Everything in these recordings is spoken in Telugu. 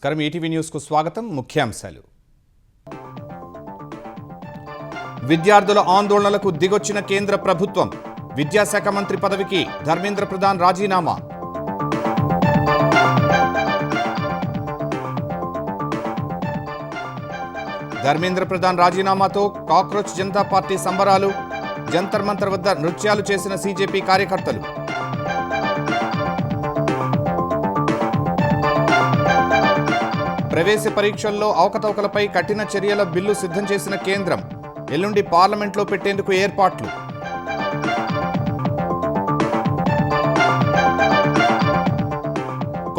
నమస్కారం ఈటీవీ న్యూస్ కు స్వాగతం. ముఖ్యాంశాలు. విద్యార్థుల ఆందోళనలకు దిగొచ్చిన కేంద్ర ప్రభుత్వం. విద్యాశాఖ మంత్రి పదవికి ధర్మేంద్ర ప్రధాన్ రాజీనామా. ధర్మేంద్ర ప్రధాన్ రాజీనామాతో కాక్రోచ్ జనతా పార్టీ సంబరాలు. జంతర్ మంతర్ వద్ద నృత్యాలు చేసిన సీజేపీ కార్యకర్తలు. ప్రవేశ పరీక్షల్లో అవకతవకలపై కఠిన చర్యల బిల్లు సిద్ధం చేసిన కేంద్రం. ఎల్లుండి పార్లమెంట్లో పెట్టేందుకు ఏర్పాట్లు.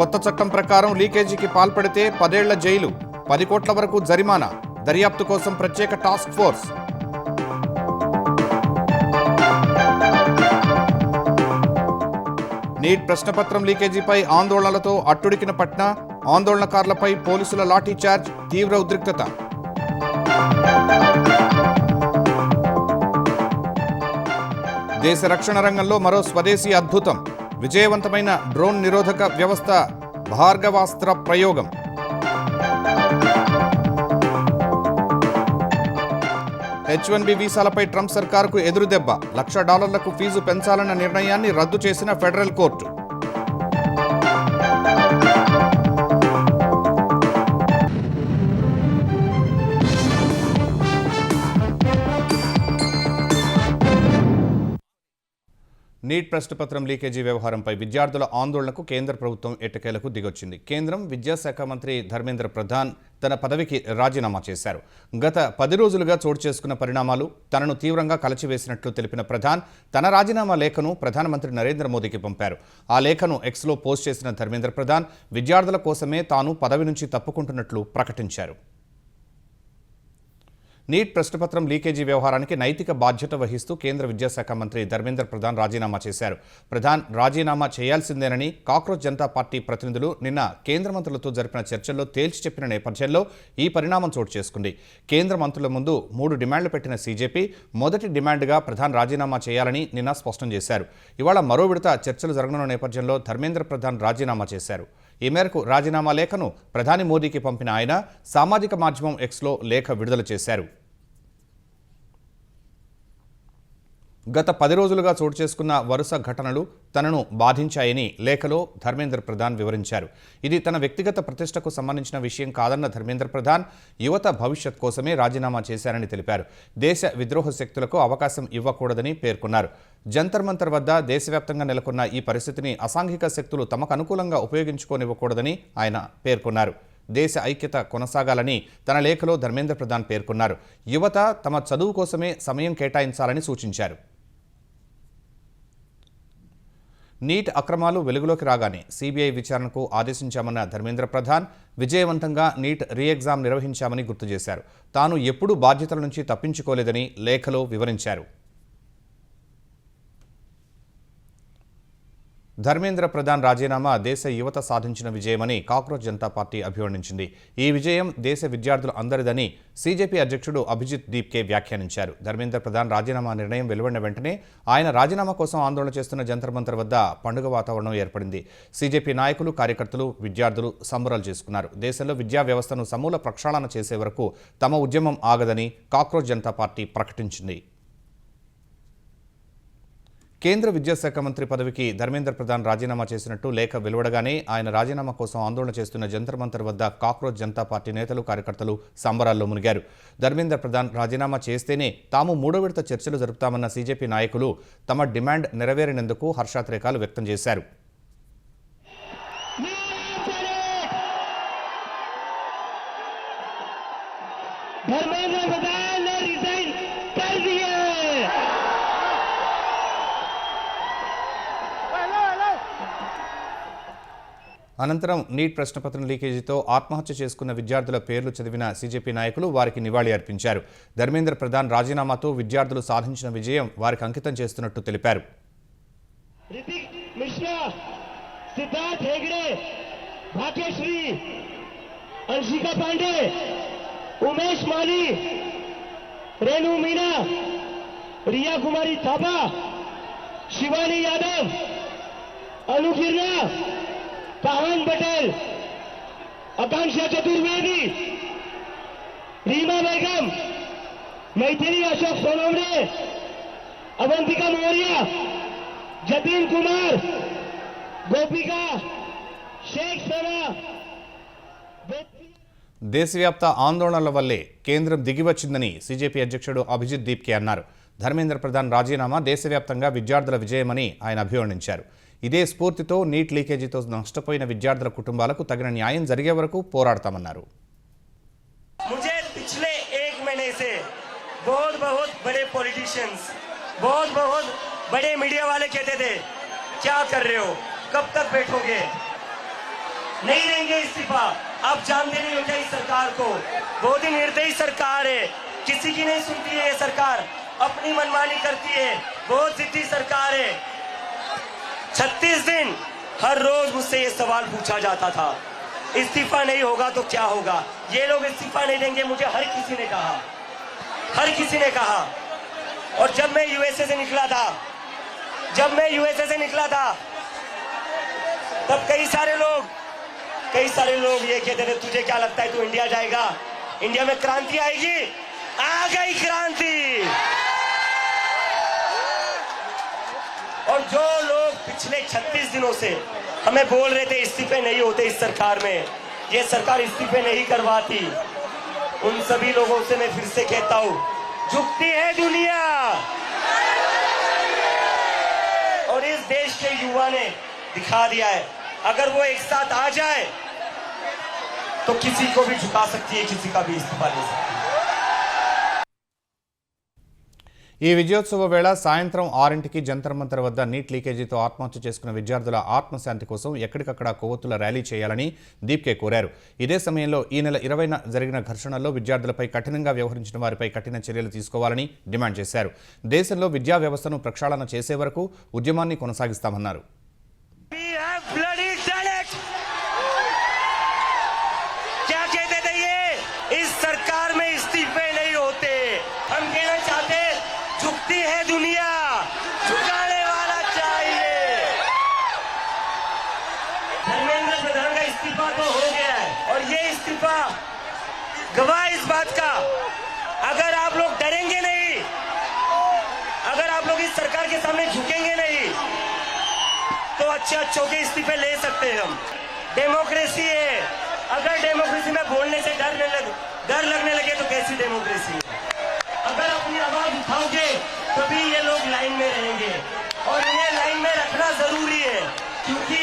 కొత్త చట్టం ప్రకారం లీకేజీకి పాల్పడితే 10 ఏళ్ల జైలు, 10 కోట్ల వరకు జరిమానా. దర్యాప్తు కోసం ప్రత్యేక టాస్క్ ఫోర్స్. నీట్ ప్రశ్నపత్రం లీకేజీపై ఆందోళనలతో అట్టుడికిన పట్నా. ఆందోళనకారులపై పోలీసుల లాఠీచార్జ్, తీవ్ర ఉద్రిక్తత. దేశ రక్షణ రంగంలో మరో స్వదేశీ అద్భుతం. విజయవంతమైన డ్రోన్ నిరోధక వ్యవస్థ భార్గవాస్త్ర ప్రయోగం. H-1B వీసాలపై ట్రంప్ సర్కారుకు ఎదురుదెబ్బ. $1,00,000 ఫీజు పెంచాలన్న నిర్ణయాన్ని రద్దు చేసిన ఫెడరల్ కోర్టు. నీట్ ప్రశ్నపత్రం లీకేజీ వ్యవహారంపై విద్యార్థుల ఆందోళనకు కేంద్ర ప్రభుత్వం ఎట్టకేలకు దిగొచ్చింది. కేంద్రం విద్యాశాఖ మంత్రి ధర్మేంద్ర ప్రధాన్ తన పదవికి రాజీనామా చేశారు. గత 10 రోజులుగా చోటు చేసుకున్న పరిణామాలు తనను తీవ్రంగా కలచివేసినట్లు తెలిపిన ప్రధాన్ తన రాజీనామా లేఖను ప్రధానమంత్రి నరేంద్ర మోదీకి పంపారు. ఆ లేఖను ఎక్స్లో పోస్ట్ చేసిన ధర్మేంద్ర ప్రధాన్ విద్యార్థుల కోసమే తాను పదవి నుంచి తప్పుకుంటున్నట్లు ప్రకటించారు. నీట్ ప్రశ్నపత్రం లీకేజీ వ్యవహారానికి నైతిక బాధ్యత వహిస్తూ కేంద్ర విద్యాశాఖ మంత్రి ధర్మేంద్ర ప్రధాన్ రాజీనామా చేశారు. ప్రధాన్ రాజీనామా చేయాల్సిందేనని కాక్రోచ్ జనతా పార్టీ ప్రతినిధులు నిన్న కేంద్ర మంత్రులతో జరిపిన చర్చల్లో తేల్చి చెప్పిన నేపథ్యంలో ఈ పరిణామం చోటు చేసుకుంది. కేంద్ర మంత్రుల ముందు 3 డిమాండ్లు పెట్టిన సీజేపీ మొదటి డిమాండ్గా ప్రధాన్ రాజీనామా చేయాలని నిన్న స్పష్టం చేశారు. ఇవాళ మరో విడత చర్చలు జరగనున్న నేపథ్యంలో ధర్మేంద్ర ప్రధాన్ రాజీనామా చేశారు. ఈ మేరకు రాజీనామా లేఖను ప్రధాని మోదీకి పంపిన ఆయన సామాజిక మాధ్యమం ఎక్స్లో లేఖ విడుదల చేశారు. గత 10 రోజులుగా చోటు చేసుకున్న వరుస ఘటనలు తనను బాధించాయని లేఖలో ధర్మేంద్ర ప్రధాన్ వివరించారు. ఇది తన వ్యక్తిగత ప్రతిష్టకు సంబంధించిన విషయం కాదన్న ధర్మేంద్ర ప్రధాన్ యువత భవిష్యత్ కోసమే రాజీనామా చేశారని తెలిపారు. దేశ విద్రోహ శక్తులకు అవకాశం ఇవ్వకూడదని పేర్కొన్నారు. జంతర్ మంతర్ వద్ద దేశవ్యాప్తంగా నెలకొన్న ఈ పరిస్థితిని అసాంఘిక శక్తులు తమకు అనుకూలంగా ఉపయోగించుకోనివ్వకూడదని ఆయన పేర్కొన్నారు. దేశ ఐక్యత కొనసాగాలని తన లేఖలో ధర్మేంద్ర ప్రధాన్ పేర్కొన్నారు. యువత తమ చదువు కోసమే సమయం కేటాయించాలని సూచించారు. నీట్ అక్రమాలు వెలుగులోకి రాగానే సీబీఐ విచారణకు ఆదేశించామన్న ధర్మేంద్ర ప్రధాన్ విజయవంతంగా నీట్ రీ-ఎగ్జామ్ నిర్వహించామని గుర్తు చేశారు. తాను ఎప్పుడూ బాధ్యతల నుంచి తప్పించుకోలేదని లేఖలో వివరించారు. ధర్మేంద్ర ప్రధాన్ రాజీనామా దేశ యువత సాధించిన విజయమని కాక్రోచ్ జనతా పార్టీ అభివర్ణించింది. ఈ విజయం దేశ విద్యార్థులు అందరిదని సీజేపీ అధ్యక్షుడు అభిజిత్ దీప్కే వ్యాఖ్యానించారు. ధర్మేంద్ర ప్రధాన్ రాజీనామా నిర్ణయం వెలువడిన వెంటనే ఆయన రాజీనామా కోసం ఆందోళన చేస్తున్న జంతర్ మంతర్ వద్ద పండుగ వాతావరణం ఏర్పడింది. సీజేపీ నాయకులు, కార్యకర్తలు, విద్యార్థులు సంబరాలు చేసుకున్నారు. దేశంలో విద్యా వ్యవస్థను సమూల ప్రక్షాళన చేసే వరకు తమ ఉద్యమం ఆగదని కాక్రోచ్ జనతా పార్టీ ప్రకటించింది. కేంద్ర విద్యాశాఖ మంత్రి పదవికి ధర్మేంద్ర ప్రధాన్ రాజీనామా చేసినట్టు లేఖ వెలువడగానే ఆయన రాజీనామా కోసం ఆందోళన చేస్తున్న జంతర్ మంతర్ వద్ద కాక్రోచ్ జనతా పార్టీ నేతలు, కార్యకర్తలు సంబరాల్లో మునిగారు. ధర్మేంద్ర ప్రధాన్ రాజీనామా చేస్తేనే తాము 3వ విడత చర్చలు జరుపుతామన్న సీజేపీ నాయకులు తమ డిమాండ్ నెరవేరినందుకు హర్షాతిరేకాలు వ్యక్తం చేశారు. అనంతరం నీట్ ప్రశ్నపత్రం లీకేజీతో ఆత్మహత్య చేసుకున్న విద్యార్థుల పేర్లు చదివిన సీజేపీ నాయకులు వారికి నివాళి అర్పించారు. ధర్మేంద్ర ప్రధాన్ రాజీనామాతో విద్యార్థులు సాధించిన విజయం వారికి అంకితం చేస్తున్నట్టు తెలిపారు. पवन पटेल, आकांक्षा चतुर्वेदी, रीमा बेगम, मैथिली अशोक सोनवणे, अवंतिका मौर्य, जतिन कुमार, गोपिका शेख सना। దేశవ్యాప్త ఆందోళనల వల్లే కేంద్రం దిగివచ్చిందని సీజేపీ అధ్యక్షుడు అభిజిత్ దీప్కే అన్నారు. ధర్మేంద్ర ప్రధాన్ రాజీనామా దేశవ్యాప్తంగా విద్యార్థుల విజయమని ఆయన అభివర్ణించారు. ఇదే స్ఫూర్తితో నీట్ లీకేజీతో నష్టపోయిన విద్యార్థుల కుటుంబాలకు తగిన న్యాయం జరిగే వరకు పోరాడతామన్నారు. मुझे पिछले एक महीने से बहुत बड़े पॉलिटिशियंस, बहुत बड़े मीडिया वाले कहते थे क्या कर रहे हो, कब तक बैठोगे, नहीं देंगे इस्तीफा। आप जानते नहीं हो क्या इस सरकार को, बहुत ही निर्दयी सरकार है, किसी की नहीं सुनती है ये सरकार, अपनी मनमानी करती है, बहुत जिद्दी सरकार है। 36 दिन हर रोज मुझसे ये सवाल पूछा जाता था, इस्तीफा नहीं होगा तो क्या होगा, ये लोग इस्तीफा नहीं देंगे, मुझे हर किसी ने कहा। और जब मैं यूएसए से निकला था तब कई सारे लोग ये कहते थे तुझे क्या लगता है तू इंडिया जाएगा, इंडिया में क्रांति आएगी, आ गई क्रांति। और जो लोग पिछले 36 दिनों से हमें बोल रहे थे इस्तीफे नहीं होते इस सरकार में, ये सरकार इस्तीफे नहीं करवाती, उन सभी लोगों से मैं फिर से कहता हूं, झुकती है दुनिया। और इस देश के युवा ने दिखा दिया है, अगर वो एक साथ आ जाए तो किसी को भी झुका सकती है, किसी का भी इस्तीफा ले सकती है। ఈ విజయోత్సవ వేళ సాయంత్రం 6ంటికి జంతర్ మంతర్ వద్ద నీట్ లీకేజీతో ఆత్మహత్య చేసుకున్న విద్యార్థుల ఆత్మశాంతి కోసం ఎక్కడికక్కడ కొవ్వొత్తుల ర్యాలీ చేయాలని దీప్కే కోరారు. ఇదే సమయంలో ఈ నెల 20న జరిగిన ఘర్షణల్లో విద్యార్థులపై కఠినంగా వ్యవహరించిన వారిపై కఠిన చర్యలు తీసుకోవాలని డిమాండ్ చేశారు. దేశంలో విద్యా వ్యవస్థను ప్రక్షాళన చేసే వరకు ఉద్యమాన్ని కొనసాగిస్తామన్నారు. झुकती है दुनिया, झुकाने वाला चाहिए। धर्मेंद्र प्रधान का इस्तीफा तो हो गया है और ये इस्तीफा गवाह इस बात का, अगर आप लोग डरेंगे नहीं, अगर आप लोग इस सरकार के सामने झुकेंगे नहीं तो अच्छे के इस्तीफे ले सकते हैं हम। डेमोक्रेसी है, अगर डेमोक्रेसी में बोलने से डर लगने लगे तो कैसी डेमोक्रेसी है। अगर अपनी आवाज उठाओगे तभी ये लोग लाइन में रहेंगे और इन्हें लाइन में रखना जरूरी है, क्योंकि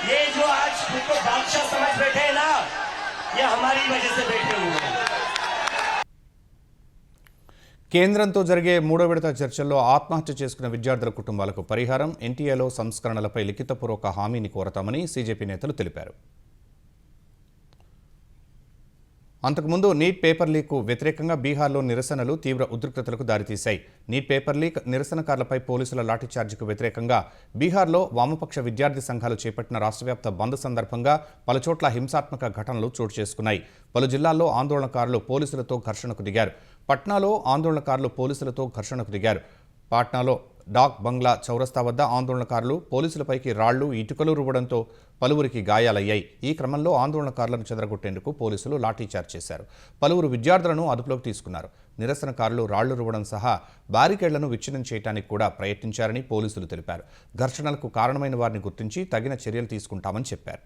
ये जो आज खुद को बादशाह समझ बैठे हैं ना, ये हमारी वजह से बैठे हुए हैं। కేంద్రంతో జరిగే 3వ విడత చర్చల్లో ఆత్మహత్య చేసుకున్న విద్యార్థుల కుటుంబాలకు పరిహారం, ఎన్టీఏలో సంస్కరణలపై లిఖితపూర్వక హామీని కోరతామని సీజేపీ నేతలు తెలిపారు. అంతకుముందు నీట్ పేపర్ లీక్కు వ్యతిరేకంగా బీహార్లో నిరసనలు తీవ్ర ఉద్రిక్తతలకు దారితీశాయి. నీట్ పేపర్ లీక్ నిరసనకారులపై పోలీసుల లాఠీచార్జికు వ్యతిరేకంగా బీహార్లో వామపక్ష విద్యార్థి సంఘాలు చేపట్టిన రాష్ట్రవ్యాప్త బంద్ సందర్భంగా పలుచోట్ల హింసాత్మక ఘటనలు చోటు చేసుకున్నాయి. పలు జిల్లాల్లో ఆందోళనకారులు పోలీసులతో ఘర్షణకు దిగారు. పట్నాలో ఆందోళనకారులు పోలీసులతో ఘర్షణకు దిగారు. పాట్నాలో డాక్ బంగ్లా చౌరస్తా వద్ద ఆందోళనకారులు పోలీసులపైకి రాళ్లు, ఇటుకలు రువ్వడంతో పలువురికి గాయాలయ్యాయి. ఈ క్రమంలో ఆందోళనకారులను చెదరగొట్టేందుకు పోలీసులు లాఠీచార్జ్ చేశారు. పలువురు విద్యార్థులను అదుపులోకి తీసుకున్నారు. నిరసనకారులు రాళ్లు రువ్వడం సహా బారికేడ్లను విచ్ఛిన్నం చేయడానికి కూడా ప్రయత్నించారని పోలీసులు తెలిపారు. ఘర్షణలకు కారణమైన వారిని గుర్తించి తగిన చర్యలు తీసుకుంటామని చెప్పారు.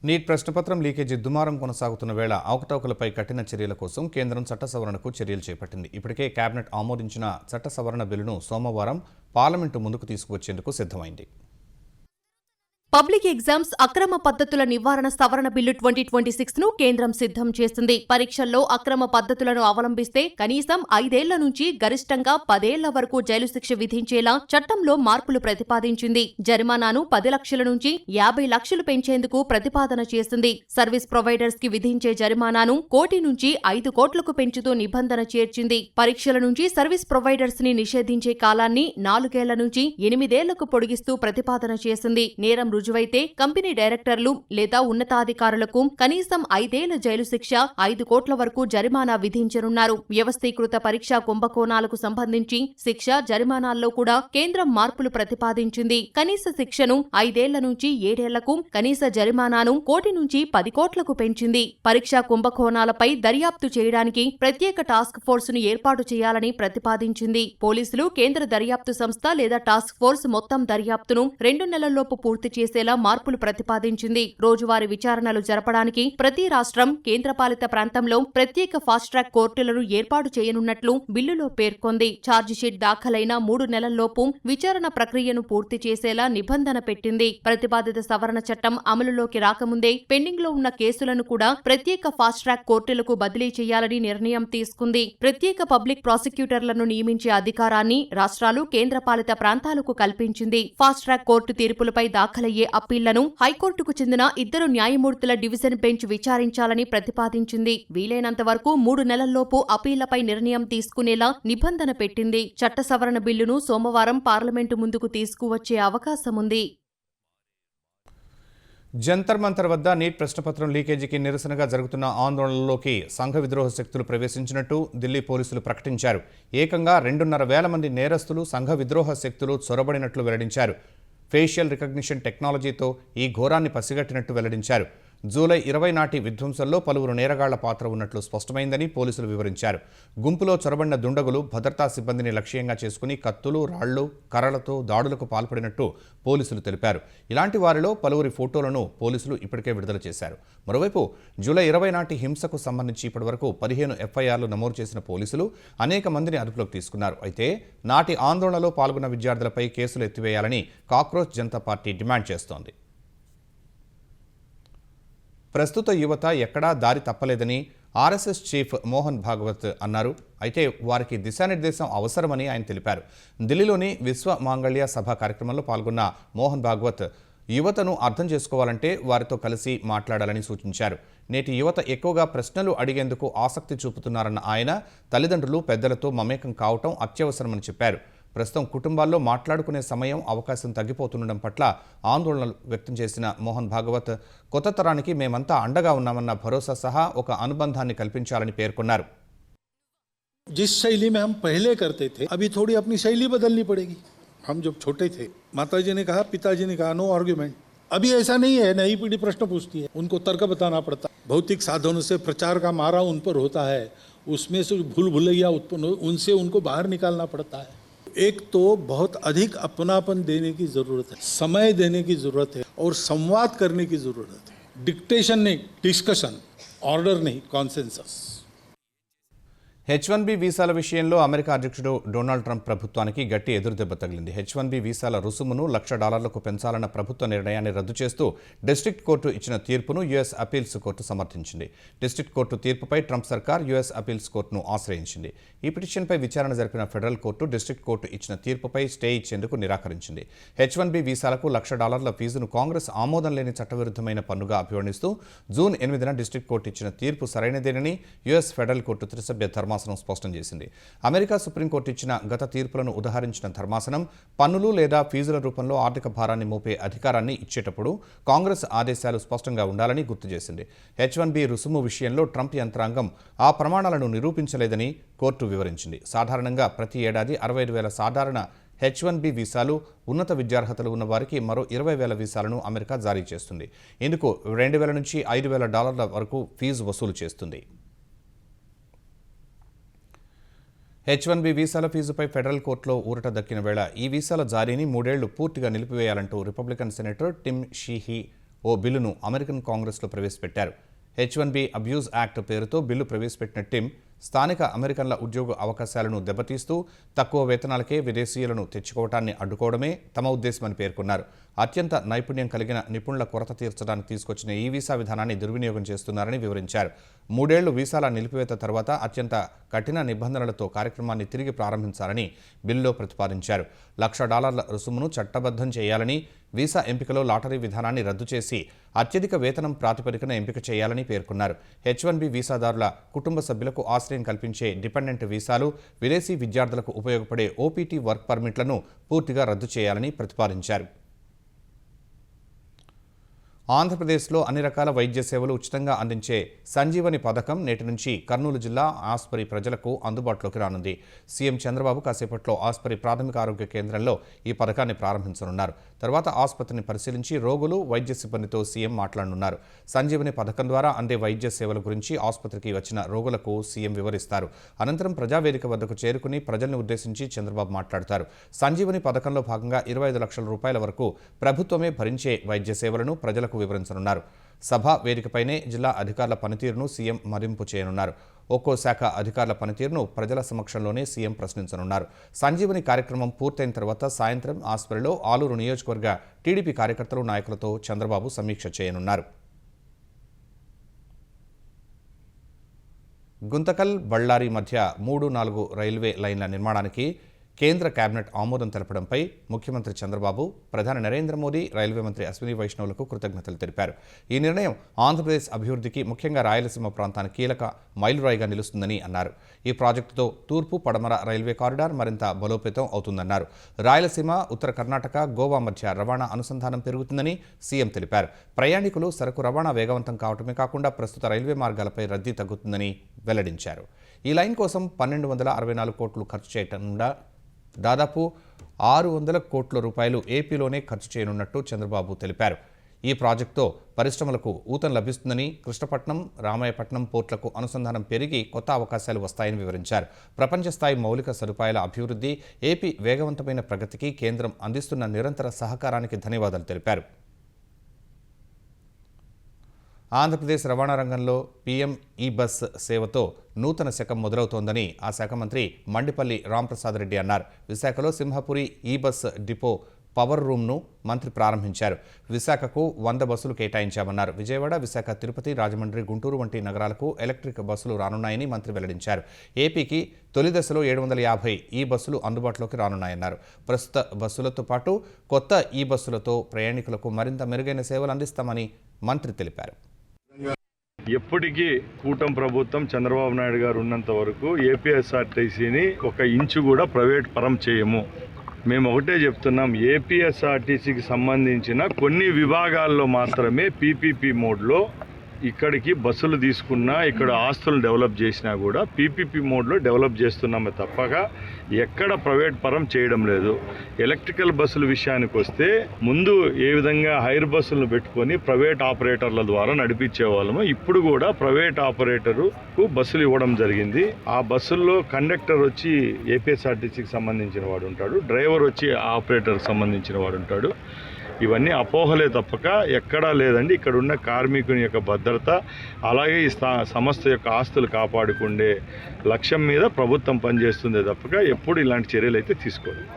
నీట్ ప్రశ్నపత్రం లీకేజీ దుమారం కొనసాగుతున్న వేళ అవకతవకలపై కఠిన చర్యల కోసం కేంద్రం చట్ట సవరణకు చర్యలు చేపట్టింది. ఇప్పటికే కేబినెట్ ఆమోదించిన చట్ట సవరణ బిల్లును సోమవారం పార్లమెంటు ముందుకు తీసుకువచ్చేందుకు సిద్ధమైంది. పబ్లిక్ ఎగ్జామ్స్ అక్రమ పద్ధతుల నివారణ సవరణ బిల్లు 2026 ను కేంద్రం సిద్ధం చేసింది. పరీక్షల్లో అక్రమ పద్ధతులను అవలంబిస్తే కనీసం 5 ఏళ్ల నుంచి గరిష్టంగా 10 ఏళ్ల వరకు జైలు శిక్ష విధించేలా చట్టంలో మార్పులు ప్రతిపాదించింది. జరిమానాను 10 లక్షల నుంచి 50 లక్షలు పెంచేందుకు ప్రతిపాదన చేసింది. సర్వీస్ ప్రొవైడర్స్ కి విధించే జరిమానాను 1 కోటి నుంచి 5 కోట్లకు పెంచుతూ నిబంధన చేర్చింది. పరీక్షల నుంచి సర్వీస్ ప్రొవైడర్స్ ని నిషేధించే కాలాన్ని 4 ఏళ్ల నుంచి 8 ఏళ్లకు పొడిగిస్తూ ప్రతిపాదన చేసింది. నేరం రుజువైతే కంపెనీ డైరెక్టర్లు లేదా ఉన్నతాధికారులకు కనీసం 5 ఏళ్ల జైలు శిక్ష, 5 కోట్ల వరకు జరిమానా విధించనున్నారు. వ్యవస్థీకృత పరీక్షా కుంభకోణాలకు సంబంధించి శిక్ష, జరిమానాల్లో కూడా కేంద్రం మార్పులు ప్రతిపాదించింది. కనీస శిక్షను 5 ఏళ్ల నుంచి 7 ఏళ్లకు, కనీస జరిమానాను 1 కోటి నుంచి 10 కోట్లకు పెంచింది. పరీక్షా కుంభకోణాలపై దర్యాప్తు చేయడానికి ప్రత్యేక టాస్క్ ఫోర్సును ఏర్పాటు చేయాలని ప్రతిపాదించింది. పోలీసులు, కేంద్ర దర్యాప్తు సంస్థ లేదా టాస్క్ ఫోర్స్ మొత్తం దర్యాప్తును 2 నెలల్లోపు పూర్తి చేసేలా మార్పులు ప్రతిపాదించింది. రోజువారీ విచారణలు జరపడానికి ప్రతి రాష్ట్రం, కేంద్రపాలిత ప్రాంతంలో ప్రత్యేక ఫాస్ట్ ట్రాక్ కోర్టులను ఏర్పాటు చేయనున్నట్లు బిల్లులో పేర్కొంది. ఛార్జిషీట్ దాఖలైన 3 నెలల్లోపు విచారణ ప్రక్రియను పూర్తి చేసేలా నిబంధన పెట్టింది. ప్రతిపాదిత సవరణ చట్టం అమలులోకి రాకముందే పెండింగ్లో ఉన్న కేసులను కూడా ప్రత్యేక ఫాస్ట్ ట్రాక్ కోర్టులకు బదిలీ చేయాలని నిర్ణయం తీసుకుంది. ప్రత్యేక పబ్లిక్ ప్రాసిక్యూటర్లను నియమించే అధికారాన్ని రాష్ట్రాలు, కేంద్రపాలిత ప్రాంతాలకు కల్పించింది. ఫాస్ట్ ట్రాక్ కోర్టు తీర్పులపై దాఖలయ్యే అప్పీళ్లను హైకోర్టుకు చెందిన 2 న్యాయమూర్తుల డివిజన్ బెంచ్ విచారించాలని ప్రతిపాదించింది. వీలైనంత వరకు 3 నెలల్లోపు అప్పీళ్లపై నిర్ణయం తీసుకునేలా నిబంధన పెట్టింది. చట్ట సవరణ బిల్లును సోమవారం పార్లమెంటు ముందుకు తీసుకువచ్చే అవకాశముంది. జంతర్ మంతర్ వద్ద నీట్ ప్రశ్నపత్రం లీకేజీకి నిరసనగా జరుగుతున్న ఆందోళనలోకి సంఘ విద్రోహ శక్తులు ప్రవేశించినట్టు ఢిల్లీ పోలీసులు ప్రకటించారు. ఏకంగా 2,500 మంది నేరస్తులు సంఘ విద్రోహ శక్తులు చొరబడినట్లు వెల్లడించారు. ఫేషియల్ రికగ్నిషన్ టెక్నాలజీతో ఈ ఘోరాన్ని పసిగట్టినట్టు వెల్లడించారు. జూలై 20 నాటి విధ్వంసంలో పలువురు నేరగాళ్ల పాత్ర ఉన్నట్లు స్పష్టమైందని పోలీసులు వివరించారు. గుంపులో చొరబడిన దుండగులు భద్రతా సిబ్బందిని లక్ష్యంగా చేసుకుని కత్తులు, రాళ్లు, కర్రలతో దాడులకు పాల్పడినట్టు పోలీసులు తెలిపారు. ఇలాంటి వారిలో పలువురి ఫోటోలను పోలీసులు ఇప్పటికే విడుదల చేశారు. మరోవైపు జూలై 20 నాటి హింసకు సంబంధించి ఇప్పటివరకు 15 ఎఫ్ఐఆర్లు నమోదు చేసిన పోలీసులు అనేక మందిని అదుపులోకి తీసుకున్నారు. అయితే నాటి ఆందోళనలో పాల్గొన్న విద్యార్థులపై కేసులు ఎత్తివేయాలని కాక్రోచ్ జనతా పార్టీ డిమాండ్ చేస్తోంది. ప్రస్తుత యువత ఎక్కడా దారి తప్పలేదని ఆర్ఎస్ఎస్ చీఫ్ మోహన్ భాగవత్ అన్నారు. అయితే వారికి దిశానిర్దేశం అవసరమని ఆయన తెలిపారు. ఢిల్లీలోని విశ్వ మాంగళ్య సభ కార్యక్రమంలో పాల్గొన్న మోహన్ భాగవత్ యువతను అర్థం చేసుకోవాలంటే వారితో కలిసి మాట్లాడాలని సూచించారు. నేటి యువత ఎక్కువగా ప్రశ్నలు అడిగేందుకు ఆసక్తి చూపుతున్నారన్న ఆయన తల్లిదండ్రులు, పెద్దలతో మమేకం కావటం అత్యవసరమని చెప్పారు. ప్రస్తుతం కుటుంబాల్లో మాట్లాడుకునే సమయం, అవకాశం తగ్గిపోతుండడం పట్ల ఆందోళనలు వ్యక్తం చేసిన మోహన్ భాగవత్ కొత్త తరానికి మేమంతా అండగా ఉన్నామన్న భరోసా సహా ఒక అనుబంధాన్ని కల్పించాలని పేర్కొన్నారు. जिस शैली में हम पहले करते थे, अभी थोड़ी अपनी शैली बदलनी पड़ेगी. हम जब छोटे थे, माताजी ने कहा, पिताजी ने कहा, नो आर्ग्यूमेंट. अभी ऐसा नहीं है. नई पीढ़ी प्रश्न पूछती है, उनको तर्क बताना पड़ता है. भौतिक साधनों से प्रचार का मारा उन पर होता है, उसमें से भूल भुलैया उत्पन्न हो, उनसे उनको बाहर निकालना पड़ता है. एक तो बहुत अधिक अपनापन देने की जरूरत है, समय देने की जरूरत है और संवाद करने की जरूरत है. डिक्टेशन नहीं, डिस्कशन, ऑर्डर नहीं, कॉन्सेंसस. H1B వీసాల విషయంలో అమెరికా అధ్యక్షుడు డొనాల్డ్ ట్రంప్ ప్రభుత్వానికి గట్టి ఎదురుదెబ్బ తగిలింది. H1B వీసాల రుసుమును $1,00,000 పెంచాలన్న ప్రభుత్వ నిర్ణయాన్ని రద్దు చేస్తూ డిస్ట్రిక్ట్ కోర్టు ఇచ్చిన తీర్పును యుఎస్ అపీల్స్ కోర్టు సమర్థించింది. డిస్ట్రిక్ట్ కోర్టు తీర్పుపై ట్రంప్ సర్కార్ యుఎస్ అపీల్స్ కోర్టును ఆశ్రయించింది. ఈ పిటిషన్పై విచారణ జరిపిన ఫెడరల్ కోర్టు డిస్ట్రిక్ట్ కోర్టు ఇచ్చిన తీర్పుపై స్టే ఇచ్చేందుకు నిరాకరించింది. H1B వీసాలకు $1,00,000 ఫీజును కాంగ్రెస్ ఆమోదం లేని చట్టవిరుద్ధమైన పన్నుగా అభివర్ణిస్తూ జూన్ 8న డిస్ట్రిక్ట్ కోర్టు ఇచ్చిన తీర్పు సరైనదేనని యుఎస్ ఫెడరల్ కోర్టు త్రిసభ్య ధర్మాసనం స్పష్టం చేసింది. అమెరికా సుప్రీంకోర్టు ఇచ్చిన గత తీర్పులను ఉదహరించిన ధర్మాసనం పన్నులు లేదా ఫీజుల రూపంలో ఆర్థిక భారాన్ని మోపే అధికారాన్ని ఇచ్చేటప్పుడు కాంగ్రెస్ ఆదేశాలు స్పష్టంగా ఉండాలని గుర్తు చేసింది. H1B రుసుము విషయంలో ట్రంప్ యంత్రాంగం ఆ ప్రమాణాలను నిరూపించలేదని కోర్టు వివరించింది. సాధారణంగా ప్రతి ఏడాది 65,000 సాధారణ H1B వీసాలు, ఉన్నత విద్యార్హతలు ఉన్న వారికి మరో 20,000 వీసాలను అమెరికా జారీ చేస్తుంది. ఇందుకు $2,000 నుంచి $5,000 వరకు ఫీజు వసూలు చేస్తుంది. H1B వీసాల ఫీజుపై ఫెడరల్ కోర్టులో ఊరట దక్కిన వేళ ఈ వీసాల జారీని 3 ఏళ్లు పూర్తిగా నిలిపివేయాలంటూ రిపబ్లికన్ సెనేటర్ టిమ్ షీహీ ఓ బిల్లును అమెరికన్ కాంగ్రెస్లో ప్రవేశపెట్టారు. H1B అబ్యూజ్ యాక్ట్ పేరుతో బిల్లు ప్రవేశపెట్టిన టిమ్ స్థానిక అమెరికన్ల ఉద్యోగ అవకాశాలను దెబ్బతీస్తూ తక్కువ వేతనాలకే విదేశీయులను తెచ్చుకోవటాన్ని అడ్డుకోవడమే తమ ఉద్దేశమని పేర్కొన్నారు. అత్యంత నైపుణ్యం కలిగిన నిపుణుల కొరత తీర్చడానికి తీసుకొచ్చిన ఈ వీసా విధానాన్ని దుర్వినియోగం చేస్తున్నారని వివరించారు. 3 ఏళ్లు వీసాల నిలిపివేత తర్వాత అత్యంత కఠిన నిబంధనలతో కార్యక్రమాన్ని తిరిగి ప్రారంభించాలని బిల్లులో ప్రతిపాదించారు. $1,00,000 రుసుమును చట్టబద్ధం చేయాలని, వీసా ఎంపికలో లాటరీ విధానాన్ని రద్దు చేసి అత్యధిక వేతనం ప్రాతిపదికన ఎంపిక చేయాలని పేర్కొన్నారు. H1B వీసాదారుల కుటుంబ సభ్యులకు ఆశ్రయం కల్పించే డిపెండెంట్ వీసాలు, విదేశీ విద్యార్థులకు ఉపయోగపడే OPT వర్క్ పర్మిట్లను పూర్తిగా రద్దు చేయాలని ప్రతిపాదించారు. ఆంధ్రప్రదేశ్లో అన్ని రకాల వైద్య సేవలు ఉచితంగా అందించే సంజీవని పథకం నేటి నుంచి కర్నూలు జిల్లా ఆస్పరి ప్రజలకు అందుబాటులోకి రానుంది. సీఎం చంద్రబాబు కాసేపట్లో ఆస్పరి ప్రాథమిక ఆరోగ్య కేంద్రంలో ఈ పథకాన్ని ప్రారంభించనున్నారు. తర్వాత ఆసుపత్రిని పరిశీలించి రోగులు, వైద్య సిబ్బందితో సీఎం మాట్లాడనున్నారు. సంజీవని పథకం ద్వారా అందే వైద్య సేవల గురించి ఆసుపత్రికి వచ్చిన రోగులకు సీఎం వివరిస్తారు. అనంతరం ప్రజావేదిక వద్దకు చేరుకుని ప్రజల్ని ఉద్దేశించి చంద్రబాబు మాట్లాడతారు. సంజీవని పథకంలో భాగంగా 25 లక్షల రూపాయల వరకు ప్రభుత్వమే భరించే వైద్య సేవలను ప్రజలకు వివరించనున్నారు. సభ వేదికపైనే జిల్లా అధికారుల పనితీరును సీఎం మదింపు చేయనున్నారు. ఒక్కో శాఖ అధికారుల పనితీరును ప్రజల సమక్షంలోనే సీఎం ప్రశ్నించనున్నారు. సంజీవని కార్యక్రమం పూర్తయిన తర్వాత సాయంత్రం ఆస్పరిలో ఆలూరు నియోజకవర్గ టీడీపీ కార్యకర్తలు, నాయకులతో చంద్రబాబు సమీక్ష చేయనున్నారు. గుంతకల్, బళ్ళారి మధ్య 3-4 రైల్వే లైన్ల నిర్మాణానికి కేంద్ర కేబినెట్ ఆమోదం తెలపడంపై ముఖ్యమంత్రి చంద్రబాబు, ప్రధాని నరేంద్ర మోదీ, రైల్వే మంత్రి అశ్విని వైష్ణవులకు కృతజ్ఞతలు తెలిపారు. ఈ నిర్ణయం ఆంధ్రప్రదేశ్ అభివృద్ధికి, ముఖ్యంగా రాయలసీమ ప్రాంతానికి కీలక మైలురాయిగా నిలుస్తుందని అన్నారు. ఈ ప్రాజెక్టుతో తూర్పు, పడమర రైల్వే కారిడార్ మరింత బలోపేతం అవుతుందన్నారు. రాయలసీమ, ఉత్తర కర్ణాటక, గోవా మధ్య రవాణా అనుసంధానం పెరుగుతుందని సీఎం తెలిపారు. ప్రయాణికులు, సరకు రవాణా వేగవంతం కావటమే కాకుండా ప్రస్తుత రైల్వే మార్గాలపై రద్దీ తగ్గుతుందని వెల్లడించారు. ఈ లైన్ కోసం 1264 కోట్లు ఖర్చు చేయకుండా దాదాపు 600 కోట్ల రూపాయలు ఏపీలోనే ఖర్చు చేయనున్నట్టు చంద్రబాబు తెలిపారు. ఈ ప్రాజెక్టుతో పరిశ్రమలకు ఊతం లభిస్తుందని, కృష్ణపట్నం, రామాయపట్నం పోర్టులకు అనుసంధానం పెరిగి కొత్త అవకాశాలు వస్తాయని వివరించారు. ప్రపంచ స్థాయి మౌలిక సదుపాయాల అభివృద్ధి, ఏపీ వేగవంతమైన ప్రగతికి కేంద్రం అందిస్తున్న నిరంతర సహకారానికి ధన్యవాదాలు తెలిపారు. ఆంధ్రప్రదేశ్ రవాణా రంగంలో పీఎం ఈ బస్ సేవతో నూతన శకం మొదలవుతోందని ఆ శాఖ మంత్రి మండిపల్లి రాంప్రసాద్ రెడ్డి అన్నారు. విశాఖలో సింహపురి ఈ బస్ డిపో పవర్ రూమ్ను మంత్రి ప్రారంభించారు. విశాఖకు 100 బస్సులు కేటాయించామన్నారు. విజయవాడ, విశాఖ, తిరుపతి, రాజమండ్రి, గుంటూరు వంటి నగరాలకు ఎలక్ట్రిక్ బస్సులు రానున్నాయని మంత్రి వెల్లడించారు. ఏపీకి తొలి దశలో 750 ఈ బస్సులు అందుబాటులోకి రానున్నాయన్నారు. ప్రస్తుత బస్సులతో పాటు కొత్త ఈ బస్సులతో ప్రయాణికులకు మరింత మెరుగైన సేవలు అందిస్తామని మంత్రి తెలిపారు. ఎప్పటికీ కూటమి ప్రభుత్వం చంద్రబాబు నాయుడు గారు ఉన్నంత వరకు ఏపీఎస్ఆర్టీసీని ఒక ఇంచు కూడా ప్రైవేట్ పరం చేయము. మేము ఒకటే చెప్తున్నాం, ఏపీఎస్ఆర్టీసీకి సంబంధించిన కొన్ని విభాగాల్లో మాత్రమే పీపీపీ మోడ్లో ఇక్కడికి బస్సులు తీసుకున్నా, ఇక్కడ ఆస్తులు డెవలప్ చేసినా కూడా పీపీపీ మోడ్లో డెవలప్ చేస్తున్నామే తప్పక ఎక్కడ ప్రైవేట్ పరం చేయడం లేదు. ఎలక్ట్రికల్ బస్సుల విషయానికి వస్తే ముందు ఏ విధంగా హైర్ బస్సులను పెట్టుకొని ప్రైవేట్ ఆపరేటర్ల ద్వారా నడిపించేవాళ్ళము, ఇప్పుడు కూడా ప్రైవేట్ ఆపరేటరుకు బస్సులు ఇవ్వడం జరిగింది. ఆ బస్సుల్లో కండక్టర్ వచ్చి ఏపీఎస్ఆర్టీసీకి సంబంధించిన వాడు ఉంటాడు, డ్రైవర్ వచ్చి ఆపరేటర్కి సంబంధించిన వాడు ఉంటాడు. ఇవన్నీ అపోహలే తప్పక ఎక్కడా లేదండి. ఇక్కడ ఉన్న కార్మికుని యొక్క భద్రత, అలాగే ఈ సంస్థ యొక్క ఆస్తులు కాపాడుకునే లక్ష్యం మీద ప్రభుత్వం పనిచేస్తుందే తప్పక ఎప్పుడు ఇలాంటి చర్యలు అయితే తీసుకోలేదు.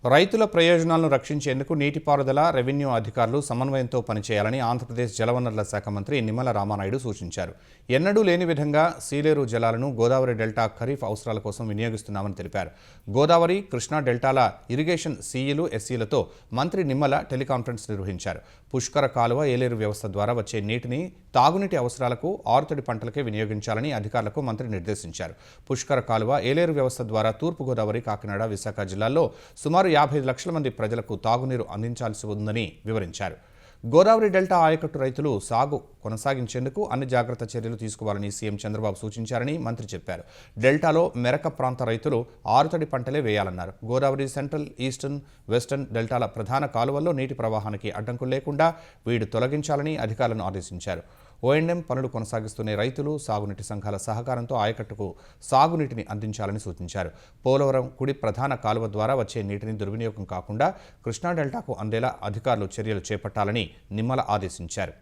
రైతుల ప్రయోజనాలను రక్షించేందుకు నీటిపారుదల, రెవెన్యూ అధికారులు సమన్వయంతో పనిచేయాలని ఆంధ్రప్రదేశ్ జలవనరుల శాఖ మంత్రి నిమ్మల రామానాయుడు సూచించారు. ఎన్నడూ లేని విధంగా సీలేరు జలాలను గోదావరి డెల్టా ఖరీఫ్ అవసరాల కోసం వినియోగిస్తున్నామని తెలిపారు. గోదావరి, కృష్ణా డెల్టాల ఇరిగేషన్ సీఈలు, ఎస్సీలతో మంత్రి నిమ్మల టెలికాన్ఫరెన్స్ నిర్వహించారు. పుష్కర కాలువ, ఏలేరు వ్యవస్థ ద్వారా వచ్చే నీటిని తాగునీటి అవసరాలకు, ఆరుతడి పంటలకే వినియోగించాలని అధికారులకు మంత్రి నిర్దేశించారు. పుష్కర కాలువ, ఏలేరు వ్యవస్థ ద్వారా తూర్పుగోదావరి, కాకినాడ, విశాఖ జిల్లాల్లో సుమారు 55 లక్షల మంది ప్రజలకు తాగునీరు అందించాల్సి ఉందని వివరించారు. గోదావరి డెల్టా ఆయకట్టు రైతులు సాగు కొనసాగించేందుకు అన్ని జాగ్రత్త చర్యలు తీసుకోవాలని సీఎం చంద్రబాబు సూచించారని మంత్రి చెప్పారు. డెల్టాలో మెరక ప్రాంత రైతులు ఆరుతడి పంటలే వేయాలన్నారు. గోదావరి సెంట్రల్, ఈస్టర్న్, వెస్టర్న్ డెల్టాల ప్రధాన కాలువల్లో నీటి ప్రవాహానికి అడ్డంకులు లేకుండా వీడు తొలగించాలని అధికారులను ఆదేశించారు. ఓఎండ్ఎం పనులు కొనసాగిస్తూనే రైతులు, సాగునీటి సంఘాల సహకారంతో ఆయకట్టుకు సాగునీటిని అందించాలని సూచించారు. పోలవరం కుడి ప్రధాన కాలువ ద్వారా వచ్చే నీటిని దుర్వినియోగం కాకుండా కృష్ణా డెల్టాకు అందేలా అధికారులు చర్యలు చేపట్టాలని నిమ్మల ఆదేశించారు.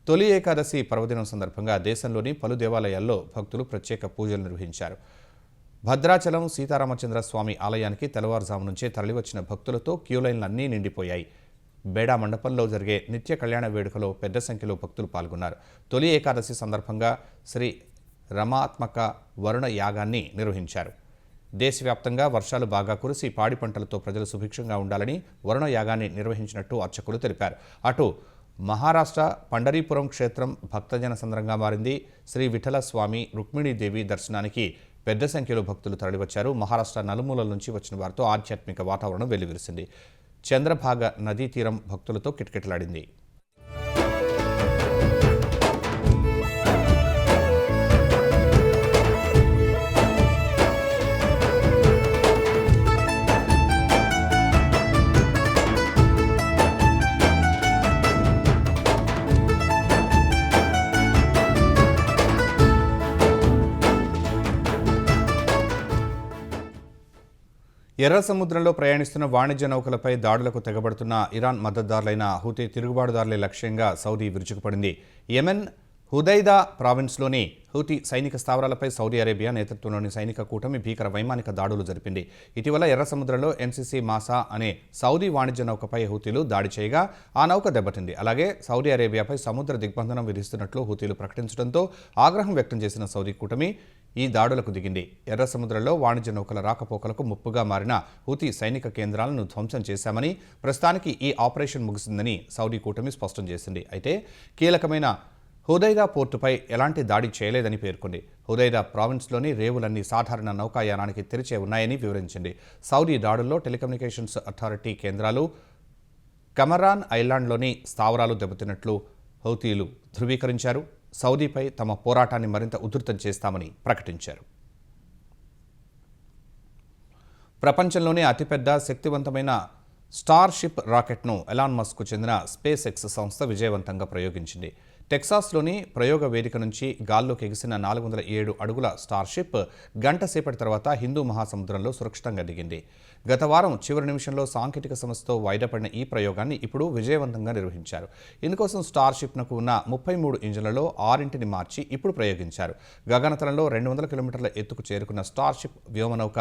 తొలి ఏకాదశి పర్వదినం సందర్భంగా దేశంలోని పలు దేవాలయాల్లో భక్తులు ప్రత్యేక పూజలు నిర్వహించారు. భద్రాచలం సీతారామచంద్ర స్వామి ఆలయానికి తెల్లవారుజాము నుంచే తరలివచ్చిన భక్తులతో క్యూలైన్లన్నీ నిండిపోయాయి. బేడా మండపంలో జరిగే నిత్య కళ్యాణ వేడుకలో పెద్ద సంఖ్యలో భక్తులు పాల్గొన్నారు. తొలి ఏకాదశి సందర్భంగా శ్రీ రమాత్మక వరుణ యాగాన్ని నిర్వహించారు. దేశవ్యాప్తంగా వర్షాలు బాగా కురిసి పాడి పంటలతో ప్రజలు సుభిక్షంగా ఉండాలని వరుణ యాగాన్ని నిర్వహించినట్టు అర్చకులు తెలిపారు. అటు మహారాష్ట్ర పండరీపురం క్షేత్రం భక్తజన సంద్రంగా మారింది. శ్రీ విఠల స్వామి, రుక్మిణీదేవి దర్శనానికి పెద్ద సంఖ్యలో భక్తులు తరలివచ్చారు. మహారాష్ట్ర నలుమూలల నుంచి వచ్చిన వారితో ఆధ్యాత్మిక వాతావరణం వెల్లివిరిసింది. చంద్రభాగ నదీ తీరం భక్తులతో కిటకిటలాడింది. ఎర్ర సముద్రంలో ప్రయాణిస్తున్న వాణిజ్య నౌకలపై దాడులకు తెగబడుతున్న ఇరాన్ మద్దతుదారులైన హూతీ తిరుగుబాటుదారులే లక్ష్యంగా సౌదీ విరుచుకుపడింది. యెమెన్ హుదైదా ప్రావిన్స్లోని హూతీ సైనిక స్థావరాలపై సౌదీ అరేబియా నేతృత్వంలోని సైనిక కూటమి భీకర వైమానిక దాడులు జరిపింది. ఇటీవల ఎర్ర సముద్రంలో ఎన్సీసీ మాసా అనే సౌదీ వాణిజ్య నౌకపై హూతీలు దాడి చేయగా ఆ నౌక దెబ్బతింది. అలాగే సౌదీ అరేబియాపై సముద్ర దిగ్బంధనం విధిస్తున్నట్లు హూతీలు ప్రకటించడంతో ఆగ్రహం వ్యక్తం చేసిన సౌదీ కూటమి ఈ దాడులకు దిగింది. ఎర్ర సముద్రంలో వాణిజ్య నౌకల రాకపోకలకు ముప్పుగా మారిన హూతీ సైనిక కేంద్రాలను ధ్వంసం చేశామని, ప్రస్తుతానికి ఈ ఆపరేషన్ ముగిసిందని సౌదీ కూటమి స్పష్టం చేసింది. అయితే కీలకమైన హుదైదా పోర్టుపై ఎలాంటి దాడి చేయలేదని పేర్కొంది. హుదైదా ప్రావిన్స్లోని రేవులన్నీ సాధారణ నౌకాయానానికి తెరిచే ఉన్నాయని వివరించింది. సౌదీ దాడుల్లో టెలికమ్యూనికేషన్స్ అథారిటీ కేంద్రాలు, కమరాన్ ఐలాండ్లోని స్థావరాలు దెబ్బతిన్నట్లు హౌతీలు ధృవీకరించారు. సౌదీపై తమ పోరాటాన్ని మరింత ఉధృతం చేస్తామని ప్రకటించారు. ప్రపంచంలోనే అతిపెద్ద శక్తివంతమైన స్టార్షిప్ రాకెట్ను ఎలాన్ మస్క్కు చెందిన స్పేస్ ఎక్స్ సంస్థ విజయవంతంగా ప్రయోగించింది. టెక్సాస్లోని ప్రయోగ వేదిక నుంచి గాల్లోకి ఎగిసిన 407 అడుగుల స్టార్షిప్ గంట సేపటి తర్వాత హిందూ మహాసముద్రంలో సురక్షితంగా దిగింది. గత వారం చివరి నిమిషంలో సాంకేతిక సమస్యతో వాయిదా పడిన ఈ ప్రయోగాన్ని ఇప్పుడు విజయవంతంగా నిర్వహించారు. ఇందుకోసం స్టార్షిప్నకు ఉన్న 33 ఇంజిన్లలో 6ని మార్చి ఇప్పుడు ప్రయోగించారు. గగనతలంలో 200 కిలోమీటర్ల ఎత్తుకు చేరుకున్న స్టార్షిప్ వ్యోమనౌక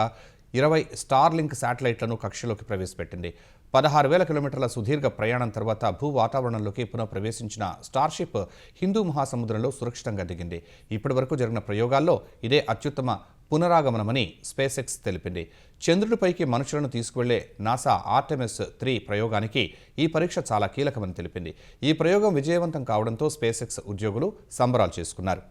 20 స్టార్లింక్ శాటిలైట్లను కక్షలోకి ప్రవేశపెట్టింది. 16,000 కిలోమీటర్ల సుదీర్ఘ ప్రయాణం తర్వాత భూ వాతావరణంలోకి పునః ప్రవేశించిన స్టార్షిప్ హిందూ మహాసముద్రంలో సురక్షితంగా దిగింది. ఇప్పటి వరకు జరిగిన ప్రయోగాల్లో ఇదే అత్యుత్తమ పునరాగమనమని స్పేస్ ఎక్స్ తెలిపింది. చంద్రుడిపైకి మనుషులను తీసుకువెళ్లే నాసా ఆర్టెమిస్ 3 ప్రయోగానికి ఈ పరీక్ష చాలా కీలకమని తెలిపింది. ఈ ప్రయోగం విజయవంతం కావడంతో స్పేస్ ఎక్స్ ఉద్యోగులు సంబరాలు చేసుకున్నారు.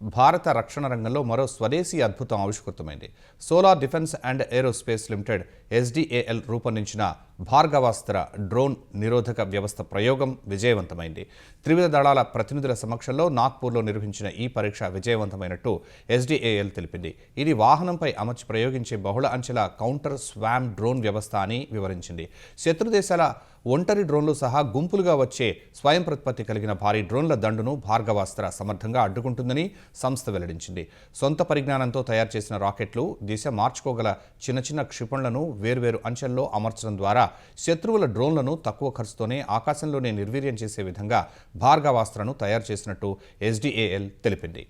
భారత రక్షణ రంగంలో మరో స్వదేశీ అద్భుతం ఆవిష్కృతమైంది. Solar defence and aerospace limited SDAL రూపొందించిన భార్గవాస్త్ర డ్రోన్ నిరోధక వ్యవస్థ ప్రయోగం విజయవంతమైంది. త్రివిధ దళాల ప్రతినిధుల సమక్షంలో నాగ్పూర్లో నిర్వహించిన ఈ పరీక్ష విజయవంతమైనట్టు SDAL తెలిపింది. ఇది వాహనంపై అమర్చి ప్రయోగించే బహుళ అంచెల కౌంటర్ స్వామ్ డ్రోన్ వ్యవస్థ అని వివరించింది. శత్రు దేశాల ఒంటరి డ్రోన్లు సహా గుంపులుగా వచ్చే స్వయం ప్రతిపత్తి కలిగిన భారీ డ్రోన్ల దండును భార్గవాస్త్ర సమర్థంగా అడ్డుకుంటుందని సంస్థ వెల్లడించింది. సొంత పరిజ్ఞానంతో తయారు చేసిన రాకెట్లు దిశ మార్చుకోగల చిన్న చిన్న క్షిపణులను వేర్వేరు అంచెల్లో అమర్చడం ద్వారా శత్రువుల డ్రోన్లను తక్కువ ఖర్చుతోనే ఆకాశంలోనే నిర్వీర్యం చేసే విధంగా భార్గవాస్త్రను తయారు చేసినట్టు SDAL తెలిపింది.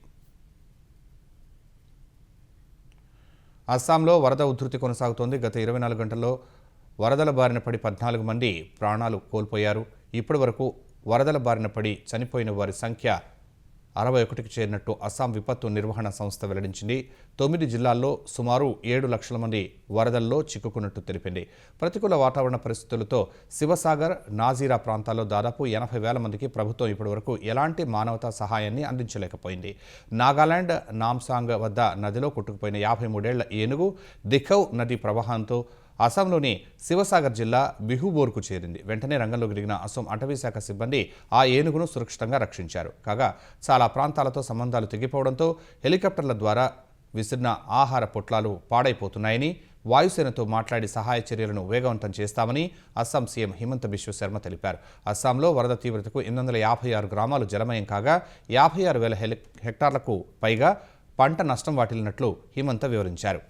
అస్సాంలో వరద ఉధృతి కొనసాగుతోంది. గత 24 గంటల్లో వరదల బారిన పడి 14 మంది ప్రాణాలు కోల్పోయారు. ఇప్పటి వరకు వరదల బారిన పడి చనిపోయిన వారి సంఖ్య 61కి చేరినట్టు అస్సాం విపత్తు నిర్వహణ సంస్థ వెల్లడించింది. 9 జిల్లాల్లో సుమారు 7 లక్షల మంది వరదల్లో చిక్కుకున్నట్టు తెలిపింది. ప్రతికూల వాతావరణ పరిస్థితులతో శివసాగర్, నాజీరా ప్రాంతాల్లో దాదాపు 80,000 మందికి ప్రభుత్వం ఇప్పటివరకు ఎలాంటి మానవతా సహాయాన్ని అందించలేకపోయింది. నాగాలాండ్ నామ్సాంగ్ వద్ద నదిలో కొట్టుకుపోయిన 53 ఏళ్ల ఏనుగు దిఖౌ నది ప్రవాహంతో అస్సాంలోని శివసాగర్ జిల్లా బిహుబోర్కు చేరింది. వెంటనే రంగంలోకి దిగిన అస్సాం అటవీ శాఖ సిబ్బంది ఆ ఏనుగును సురక్షితంగా రక్షించారు. కాగా చాలా ప్రాంతాలతో సంబంధాలు తెగిపోవడంతో హెలికాప్టర్ల ద్వారా విసిరిన ఆహార పొట్లాలు పాడైపోతున్నాయని, వాయుసేనతో మాట్లాడి సహాయ చర్యలను వేగవంతం చేస్తామని అస్సాం సీఎం హిమంత బిశ్వ శర్మ తెలిపారు. అస్సాంలో వరద తీవ్రతకు 856 గ్రామాలు జలమయం కాగా 56,000 హెక్టార్లకు పైగా పంట నష్టం వాటిల్లినట్లు హిమంత వివరించారు.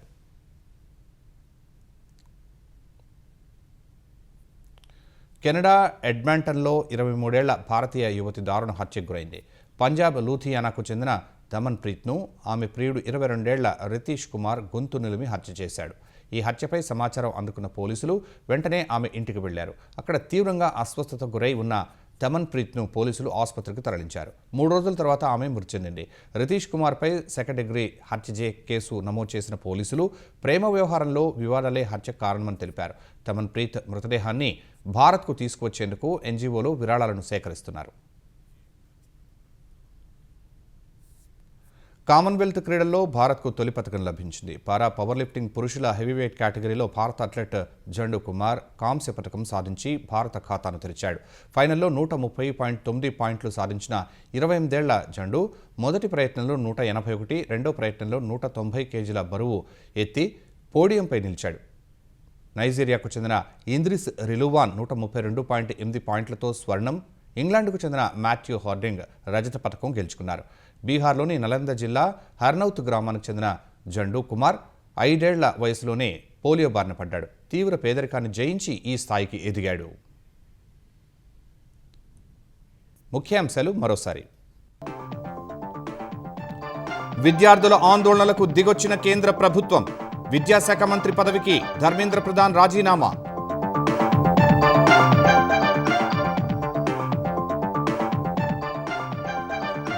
కెనడా ఎడ్మంటన్లో 23 ఏళ్ల భారతీయ యువతి దారుణ హత్యకు గురైంది. పంజాబ్ లూథియానాకు చెందిన దమన్ ప్రీత్ను ఆమె ప్రియుడు 22 ఏళ్ల రితీష్ కుమార్ గొంతు నిలిమి హత్య చేశాడు. ఈ హత్యపై సమాచారం అందుకున్న పోలీసులు వెంటనే ఆమె ఇంటికి వెళ్లారు. అక్కడ తీవ్రంగా అస్వస్థతకు గురై ఉన్న దమన్ ప్రీత్ను పోలీసులు ఆసుపత్రికి తరలించారు. 3 రోజుల తర్వాత ఆమె మృతి చెందింది. రితీష్ కుమార్పై సెకండ్ డిగ్రీ హత్య కేసు నమోదు చేసిన పోలీసులు ప్రేమ వ్యవహారంలో వివాదాలే హత్యకు కారణమని తెలిపారు. దమన్ ప్రీత్ మృతదేహాన్ని భారత్కు తీసుకువచ్చేందుకు NGOలు విరాళాలను సేకరిస్తున్నారు. కామన్వెల్త్ క్రీడల్లో భారత్కు తొలి పతకం లభించింది. పారా పవర్ లిఫ్టింగ్ పురుషుల హెవీవెయిట్ కేటగిరీలో భారత అథ్లెట్ జండు కుమార్ కాంస్య పతకం సాధించి భారత ఖాతాను తెరిచాడు. ఫైనల్లో 130.9 పాయింట్లు సాధించిన 28 ఏళ్ల జండు మొదటి ప్రయత్నంలో 181, రెండో ప్రయత్నంలో 190 కేజీల బరువు ఎత్తి పోడియంపై నిలిచాడు. నైజీరియాకు చెందిన ఇంద్రిస్ రిలువాన్ 132.8 పాయింట్లతో స్వర్ణం, ఇంగ్లాండ్కు చెందిన మాథ్యూ హార్డింగ్ రజత పతకం గెలుచుకున్నారు. బీహార్లోని నలంద జిల్లా హర్నౌత్ గ్రామానికి చెందిన జండు కుమార్ 5 ఏళ్ల వయసులోనే పోలియో బారిన పడ్డాడు. తీవ్ర పేదరికాన్ని జయించి ఈ స్థాయికి ఎదిగాడు. ముఖ్యాంశాలు మరోసారి. విద్యార్థుల ఆందోళనలకు దిగొచ్చిన కేంద్ర ప్రభుత్వం. విద్యాశాఖ మంత్రి పదవికి ధర్మేంద్ర ప్రధాన్ రాజీనామా.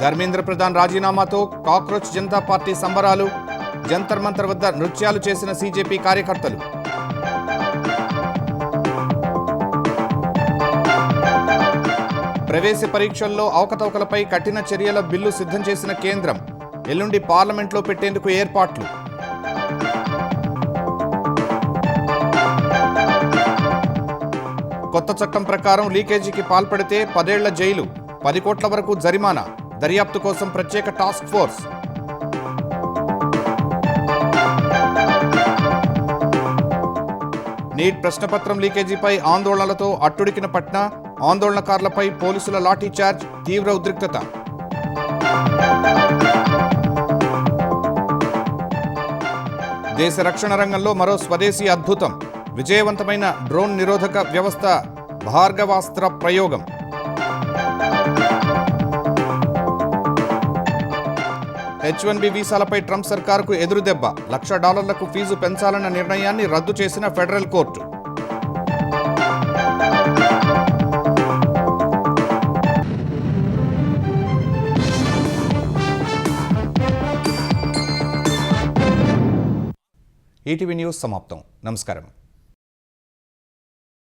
ధర్మేంద్ర ప్రధాన్ రాజీనామాతో కాక్రోచ్ జనతా పార్టీ సంబరాలు. జంతర్ మంతర్ వద్ద నృత్యాలు చేసిన సీజేపీ కార్యకర్తలు. ప్రవేశ పరీక్షల్లో అవకతవకలపై కఠిన చర్యల బిల్లు సిద్ధం చేసిన కేంద్రం. ఎల్లుండి పార్లమెంట్లో పెట్టేందుకు ఏర్పాట్లు. కొత్త చట్టం ప్రకారం లీకేజీకి పాల్పడితే 10 ఏళ్ల జైలు, 10 కోట్ల వరకు జరిమానా. దర్యాప్తు కోసం ప్రత్యేక టాస్క్ ఫోర్స్. నీట్ ప్రశ్నపత్రం లీకేజీపై ఆందోళనలతో అట్టుడికిన పట్నా. ఆందోళనకారులపై పోలీసుల లాఠీచార్జ్, తీవ్ర ఉద్రిక్తత. దేశ రక్షణ రంగంలో మరో స్వదేశీ అద్భుతం. విజయవంతమైన డ్రోన్ నిరోధక వ్యవస్థ భార్గవాస్త్ర ప్రయోగం. H-1B వీసాలపై ట్రంప్ సర్కారుకు ఎదురుదెబ్బ. $1,00,000 ఫీజు పెంచాలన్న నిర్ణయాన్ని రద్దు చేసిన ఫెడరల్ కోర్టు. ఈటీవీ న్యూస్ సమాప్తం. నమస్కారం.